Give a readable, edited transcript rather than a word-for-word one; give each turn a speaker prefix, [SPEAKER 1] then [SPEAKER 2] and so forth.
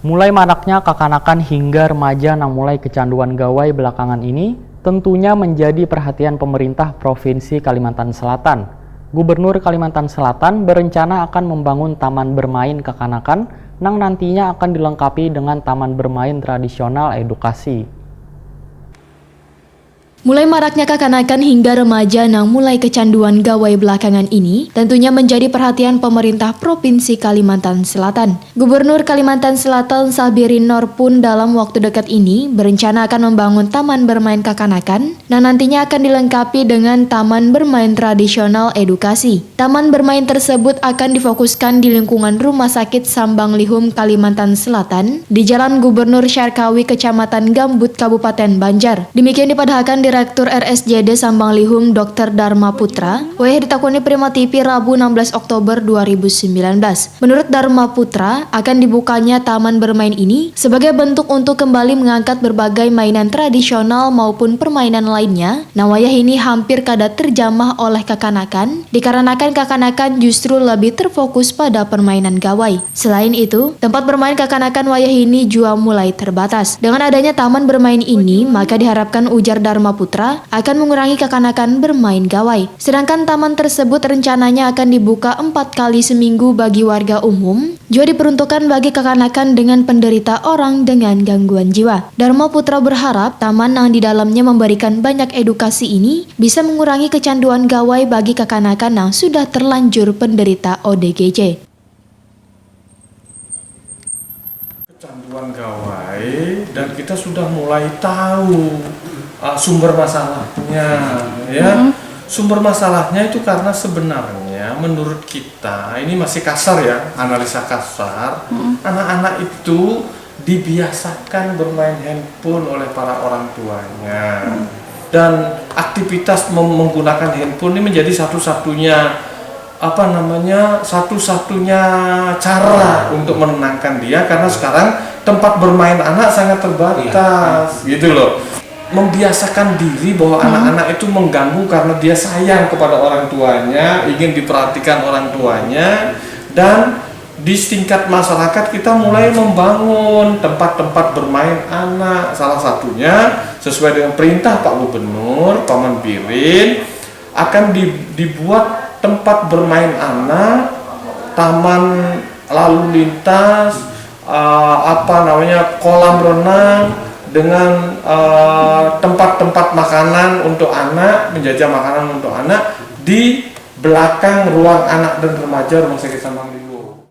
[SPEAKER 1] Mulai maraknya kekanakan hingga remaja yang mulai kecanduan gawai belakangan ini tentunya menjadi perhatian pemerintah Provinsi Kalimantan Selatan. Gubernur Kalimantan Selatan berencana akan membangun taman bermain kekanakan yang nantinya akan dilengkapi dengan taman bermain tradisional edukasi.
[SPEAKER 2] Mulai maraknya kekanakan hingga remaja yang mulai kecanduan gawai belakangan ini tentunya menjadi perhatian pemerintah Provinsi Kalimantan Selatan. Gubernur Kalimantan Selatan Sabirin Noor pun dalam waktu dekat ini berencana akan membangun taman bermain kekanakan yang nantinya akan dilengkapi dengan taman bermain tradisional edukasi. Taman bermain tersebut akan difokuskan di lingkungan Rumah Sakit Sambang Lihum Kalimantan Selatan di Jalan Gubernur Syarkawi Kecamatan Gambut Kabupaten Banjar. Demikian dipadahkan Direktur RSJD Sambang Lihum Dr. Dharma Putra, ditakoni Prima TV Rabu 16 Oktober 2019. Menurut Dharma Putra, akan dibukanya taman bermain ini sebagai bentuk untuk kembali mengangkat berbagai mainan tradisional maupun permainan lainnya. Nawayah ini hampir kada terjamah oleh kekanakan, dikarenakan kekanakan justru lebih terfokus pada permainan gawai. Selain itu, tempat bermain kekanakan wayah ini juga mulai terbatas. Dengan adanya taman bermain ini, maka diharapkan, ujar Dharma Putra, akan mengurangi kekanakan bermain gawai. Sedangkan taman tersebut rencananya akan dibuka 4 kali seminggu bagi warga umum, juga diperuntukkan bagi kekanakan dengan penderita orang dengan gangguan jiwa. Dharma Putra berharap taman yang di dalamnya memberikan banyak edukasi ini bisa mengurangi kecanduan gawai bagi kekanakan yang sudah terlanjur penderita ODGJ.
[SPEAKER 3] Kecanduan gawai, dan kita sudah mulai tahu sumber masalahnya, ya. Sumber masalahnya itu karena sebenarnya menurut kita, ini masih kasar ya, analisa kasar, anak-anak itu dibiasakan bermain handphone oleh para orang tuanya, dan aktivitas menggunakan handphone ini menjadi satu-satunya satu-satunya cara untuk menenangkan dia, karena sekarang tempat bermain anak sangat terbatas, gitu loh. Membiasakan diri bahwa anak-anak itu mengganggu karena dia sayang kepada orang tuanya, ingin diperhatikan orang tuanya, dan di tingkat masyarakat kita mulai membangun tempat-tempat bermain anak. Salah satunya sesuai dengan perintah Pak Gubernur, Paman Birin, akan dibuat tempat bermain anak, taman lalu lintas, kolam renang, dengan tempat-tempat makanan untuk anak, menjajah makanan untuk anak di belakang ruang anak dan remaja Rumah Sakit Sambang Lihum.